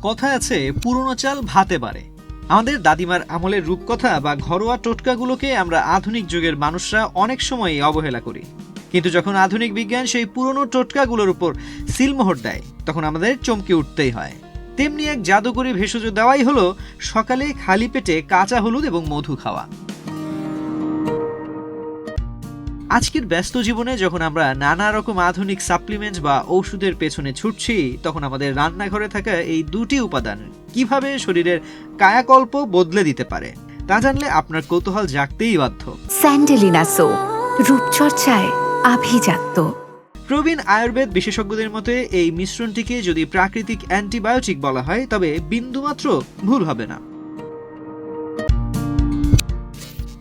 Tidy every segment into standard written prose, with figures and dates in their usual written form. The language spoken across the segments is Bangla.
কথায় আছে পুরনো চাল ভাতে বাড়ে। আমাদের দাদিমার আমলের রূপকথা বা ঘরোয়া টোটকাগুলোকে আমরা আধুনিক যুগের মানুষরা অনেক সময়ই অবহেলা করি, কিন্তু যখন আধুনিক বিজ্ঞান সেই পুরনো টোটকাগুলোর উপর সিলমোহর দেয় তখন আমাদের চমকে উঠতেই হয়। তেমনি এক জাদুকরি ভেষজ দেওয়াই হলো সকালে খালি পেটে কাঁচা হলুদ এবং মধু খাওয়া। আজকের ব্যস্ত জীবনে যখন আমরা নানা রকম আধুনিক সাপ্লিমেন্ট বা ঔষধের পেছনে ছুটছি, তখন আমাদের রান্নাঘরে থাকা এই দুটি উপাদান কিভাবে শরীরের কায়াকল্প বদলে দিতে পারে তা জানলে আপনার কৌতূহল জাগতেই বাধ্য। স্যান্ডেলিনা সো, রূপচর্চায় আভিজাত্য। প্রবীণ আয়ুর্বেদ বিশেষজ্ঞদের মতে এই মিশ্রণটিকে যদি প্রাকৃতিক অ্যান্টিবায়োটিক বলা হয় তবে বিন্দুমাত্র ভুল হবে না।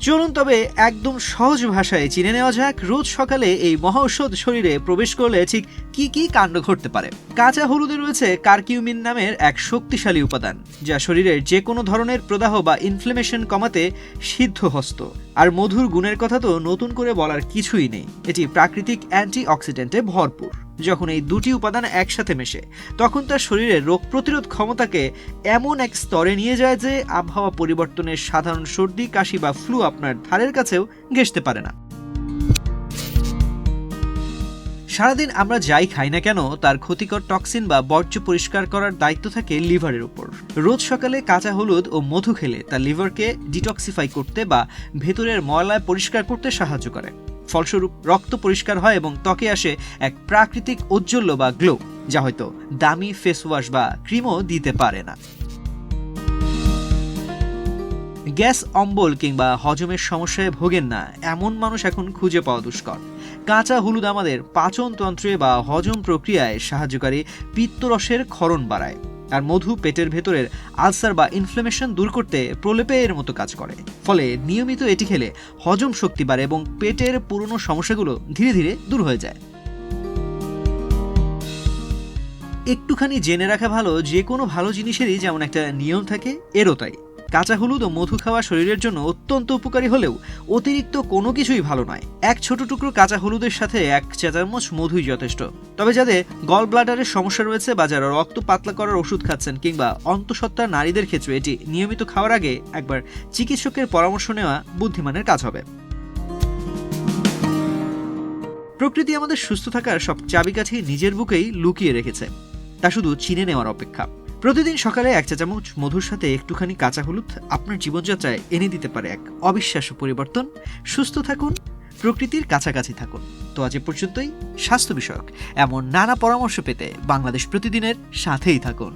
চলুন তবে একদম সহজ ভাষায় চিনে নেওয়া যাক রোজ সকালে এই মহাঔষধ শরীরে প্রবেশ করলে ঠিক কি কি কাণ্ড ঘটতে পারে। কাঁচা হলুদে রয়েছে কারকিউমিন নামের এক শক্তিশালী উপাদান, যা শরীরের যে কোনো ধরনের প্রদাহ বা ইনফ্লেমেশন কমাতে সিদ্ধহস্ত। আর মধুর গুণের কথা তো নতুন করে বলার কিছুই নেই, এটি প্রাকৃতিক অ্যান্টি অক্সিডেন্টে ভরপুর। যখন এই দুটি উপাদান একসাথে মেশে তখন তার শরীরের রোগ প্রতিরোধ ক্ষমতাকে এমন এক স্তরে নিয়ে যায় যে আবহাওয়া পরিবর্তনের সাধারণ সর্দি, কাশি বা ফ্লু আপনার ধারের কাছেও ঘেঁষতে পারে না। সারাদিন আমরা যাই খাই না কেন তার ক্ষতিকর টক্সিন বা বর্জ্য পরিষ্কার করার দায়িত্ব থাকে লিভারের উপর। রোজ সকালে কাঁচা হলুদ ও মধু খেলে তা লিভারকে ডিটক্সিফাই করতে বা ভেতরের ময়লা পরিষ্কার করতে সাহায্য করে। ফলস্বরূপ রক্ত পরিষ্কার হয় এবং ত্বকে আসে এক প্রাকৃতিক ঔজ্জ্বল্য বা গ্লো, যা হয়তো দামি ফেস ওয়াশ বা ক্রিমও দিতে পারে না। গ্যাস, অম্বল কিংবা হজমের সমস্যায় ভোগেন না এমন মানুষ এখন খুঁজে পাওয়া দুষ্কর। কাঁচা হলুদ আমাদের পাচনতন্ত্রে বা হজম প্রক্রিয়ায় সাহায্যকারী পিত্তরসের ক্ষরণ বাড়ায়, আর মধু পেটের ভেতরের আলসার বা ইনফ্লেমেশন দূর করতে প্রলেপের মতো কাজ করে। ফলে নিয়মিত এটি খেলে হজম শক্তি বাড়ে এবং পেটের পুরনো সমস্যাগুলো ধীরে ধীরে দূর হয়ে যায়। একটুখানি জেনে রাখা ভালো, যে কোনো ভালো জিনিসেরই যেমন একটা নিয়ম থাকে, এরও তাই। কাঁচা হলুদ ও মধু খাওয়া শরীরের জন্য অত্যন্ত উপকারী হলেও অতিরিক্ত কোনো কিছুই ভালো নয়। এক ছোট টুকরো কাঁচা হলুদের সাথে 1 চা চামচ মধুই যথেষ্ট। তবে যাদের গল ব্লাডারের সমস্যা রয়েছে বা যারা রক্ত পাতলা করার ওষুধ খাচ্ছেন কিংবা অন্তঃসত্ত্বা নারীদের ক্ষেত্রে এটি নিয়মিত খাওয়ার আগে একবার চিকিৎসকের পরামর্শ নেওয়া বুদ্ধিমানের কাজ হবে। প্রকৃতি আমাদের সুস্থ থাকার সব চাবিকাঠি নিজের বুকেই লুকিয়ে রেখেছে, তা শুধু চিনে নেওয়ার অপেক্ষা। প্রতিদিন সকালে 1 চা চামচ মধুর সাথে একটুখানি কাঁচা হলুদ আপনার জীবনযাত্রায় এনে দিতে পারে এক অবিশ্বাস্য পরিবর্তন। সুস্থ থাকুন, প্রকৃতির কাছাকাছি থাকুন। তো আজ পর্যন্তই। স্বাস্থ্য বিষয়ক এমন নানা পরামর্শ পেতে বাংলাদেশ প্রতিদিনের সাথেই থাকুন।